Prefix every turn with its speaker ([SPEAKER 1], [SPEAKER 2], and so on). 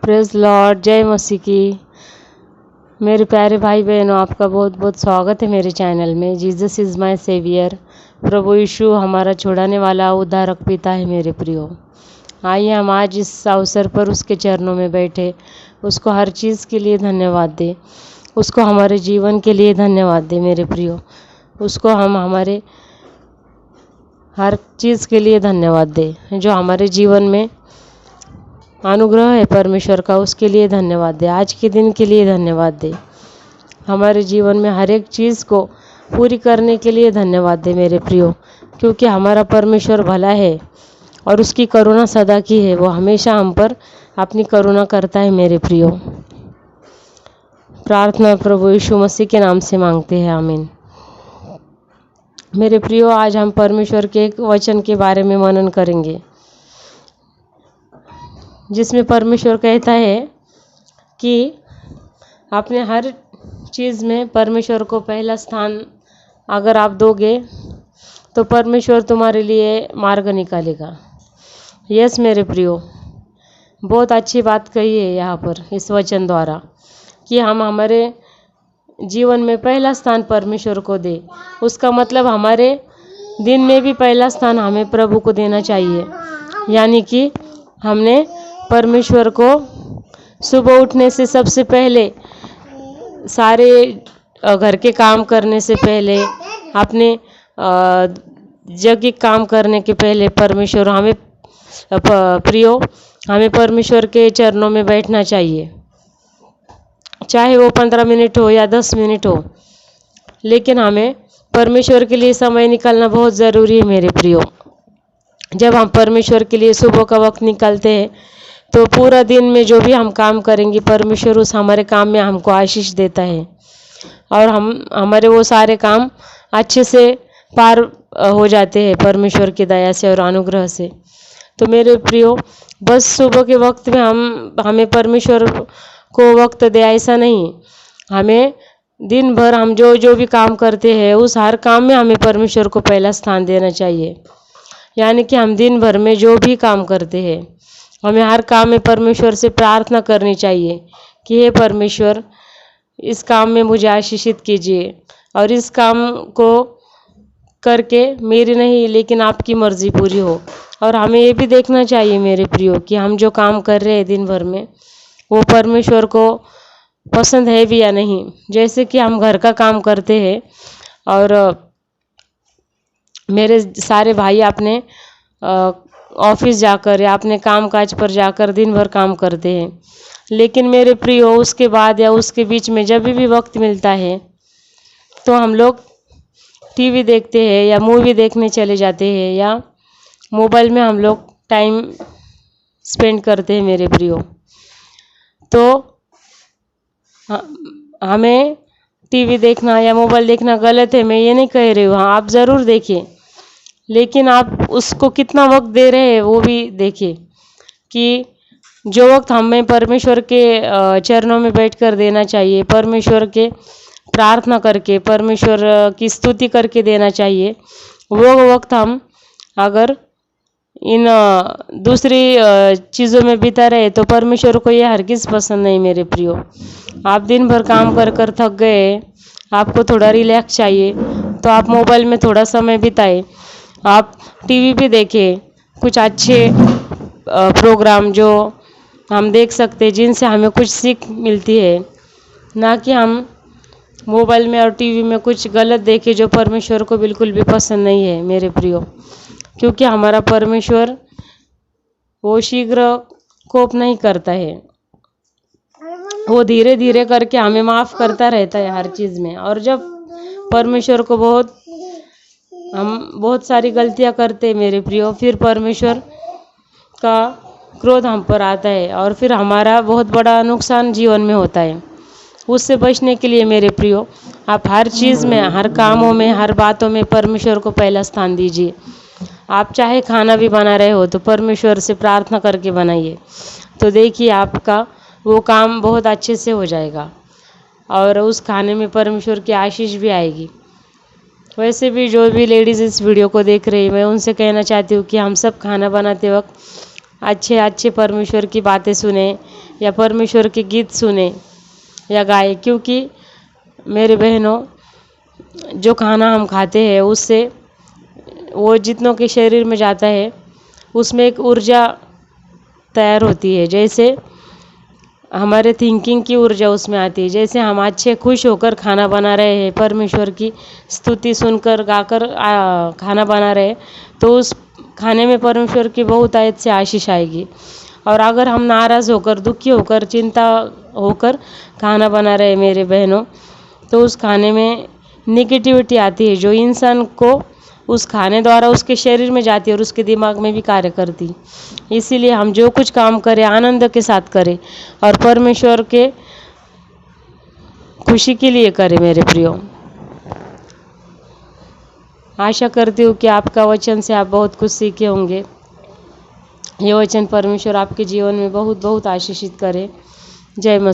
[SPEAKER 1] Praise Lord, जय मसीह की। मेरे प्यारे भाई बहनों, आपका बहुत बहुत स्वागत है मेरे चैनल में। Jesus is my saviour. प्रभु यीशु हमारा छुड़ाने वाला उद्धारक पिता है मेरे प्रियो। आइए हम आज इस अवसर पर उसके चरणों में बैठे उसको हर चीज़ के लिए धन्यवाद दें, उसको हमारे जीवन के लिए धन्यवाद दें मेरे प्रियो। उसको हम हमारे हर चीज़ के लिए धन्यवाद दें जो हमारे जीवन में अनुग्रह है परमेश्वर का, उसके लिए धन्यवाद दे। आज के दिन के लिए धन्यवाद दे। हमारे जीवन में हर एक चीज़ को पूरी करने के लिए धन्यवाद दे मेरे प्रियो, क्योंकि हमारा परमेश्वर भला है और उसकी करुणा सदा की है। वो हमेशा हम पर अपनी करुणा करता है मेरे प्रियो। प्रार्थना प्रभु यीशु मसीह के नाम से मांगते हैं, आमीन। मेरे प्रियो, आज हम परमेश्वर के एक वचन के बारे में मनन करेंगे, जिसमें परमेश्वर कहता है कि अपने हर चीज़ में परमेश्वर को पहला स्थान अगर आप दोगे तो परमेश्वर तुम्हारे लिए मार्ग निकालेगा। यस मेरे प्रियो, बहुत अच्छी बात कही है यहाँ पर इस वचन द्वारा कि हम हमारे जीवन में पहला स्थान परमेश्वर को दे। उसका मतलब हमारे दिन में भी पहला स्थान हमें प्रभु को देना चाहिए। यानी कि हमने परमेश्वर को सुबह उठने से सबसे पहले, सारे घर के काम करने से पहले, अपने जगह काम करने के पहले परमेश्वर हमें प्रियो हमें परमेश्वर के चरणों में बैठना चाहिए। चाहे वो 15 मिनट हो या 10 मिनट हो, लेकिन हमें परमेश्वर के लिए समय निकालना बहुत ज़रूरी है मेरे प्रियो। जब हम परमेश्वर के लिए सुबह का वक्त निकालते हैं तो पूरा दिन में जो भी हम काम करेंगे परमेश्वर उस हमारे काम में हमको आशीष देता है और हमारे वो सारे काम अच्छे से पार हो जाते हैं परमेश्वर की दया से और अनुग्रह से। तो मेरे प्रियो, बस सुबह के वक्त में हमें परमेश्वर को वक्त दे ऐसा नहीं। हमें दिन भर हम जो भी काम करते हैं उस हर काम में हमें परमेश्वर को पहला स्थान देना चाहिए। यानी कि हम दिन भर में जो भी काम करते हैं हमें हर काम में परमेश्वर से प्रार्थना करनी चाहिए कि हे परमेश्वर, इस काम में मुझे आशीषित कीजिए और इस काम को करके मेरी नहीं लेकिन आपकी मर्ज़ी पूरी हो। और हमें ये भी देखना चाहिए मेरे प्रियो कि हम जो काम कर रहे हैं दिन भर में वो परमेश्वर को पसंद है भी या नहीं। जैसे कि हम घर का काम करते हैं और मेरे सारे भाई अपने ऑफिस जाकर या अपने काम काज पर जाकर दिन भर काम करते हैं, लेकिन मेरे प्रियो उसके बाद या उसके बीच में जब भी वक्त मिलता है तो हम लोग टीवी देखते हैं या मूवी देखने चले जाते हैं या मोबाइल में हम लोग टाइम स्पेंड करते हैं मेरे प्रियो। तो हमें टीवी देखना या मोबाइल देखना गलत है, मैं ये नहीं कह रही हूँ। हाँ, आप ज़रूर देखिए, लेकिन आप उसको कितना वक्त दे रहे हैं वो भी देखिए कि जो वक्त हमें परमेश्वर के चरणों में बैठकर देना चाहिए, परमेश्वर के प्रार्थना करके, परमेश्वर की स्तुति करके देना चाहिए, वो वक्त हम अगर इन दूसरी चीज़ों में बिता रहे तो परमेश्वर को ये हरगिज़ पसंद नहीं मेरे प्रियो। आप दिन भर काम कर कर थक गए, आपको थोड़ा रिलैक्स चाहिए तो आप मोबाइल में थोड़ा समय बिताए। आप टीवी पे देखें कुछ अच्छे प्रोग्राम जो हम देख सकते हैं, जिनसे हमें कुछ सीख मिलती है, ना कि हम मोबाइल में और टीवी में कुछ गलत देखें जो परमेश्वर को बिल्कुल भी पसंद नहीं है मेरे प्रियो। क्योंकि हमारा परमेश्वर वो शीघ्र कोप नहीं करता है, वो धीरे धीरे करके हमें माफ़ करता रहता है हर चीज़ में। और जब परमेश्वर को हम बहुत सारी गलतियां करते हैं मेरे प्रियो, फिर परमेश्वर का क्रोध हम पर आता है और फिर हमारा बहुत बड़ा नुकसान जीवन में होता है। उससे बचने के लिए मेरे प्रियो, आप हर चीज़ में, हर कामों में, हर बातों में परमेश्वर को पहला स्थान दीजिए। आप चाहे खाना भी बना रहे हो तो परमेश्वर से प्रार्थना करके बनाइए, तो देखिए आपका वो काम बहुत अच्छे से हो जाएगा और उस खाने में परमेश्वर की आशीष भी आएगी। वैसे भी जो भी लेडीज़ इस वीडियो को देख रही है, मैं उनसे कहना चाहती हूँ कि हम सब खाना बनाते वक्त अच्छे अच्छे परमेश्वर की बातें सुने या परमेश्वर के गीत सुने या गाए, क्योंकि मेरे बहनों जो खाना हम खाते हैं उससे वो जितनों के शरीर में जाता है उसमें एक ऊर्जा तैयार होती है। जैसे हमारे थिंकिंग की ऊर्जा उसमें आती है। जैसे हम अच्छे खुश होकर खाना बना रहे हैं, परमेश्वर की स्तुति सुनकर गाकर खाना बना रहे हैं, तो उस खाने में परमेश्वर की बहुत अच्छी आशीष आएगी। और अगर हम नाराज़ होकर, दुखी होकर, चिंता होकर खाना बना रहे हैं मेरे बहनों, तो उस खाने में निगेटिविटी आती है, जो इंसान को उस खाने द्वारा उसके शरीर में जाती है और उसके दिमाग में भी कार्य करती। इसीलिए हम जो कुछ काम करें आनंद के साथ करें और परमेश्वर के खुशी के लिए करें मेरे प्रियो। आशा करती हूँ कि आपका वचन से आप बहुत कुछ सीखे होंगे। ये वचन परमेश्वर आपके जीवन में बहुत बहुत आशीषित करे। जय मसीह।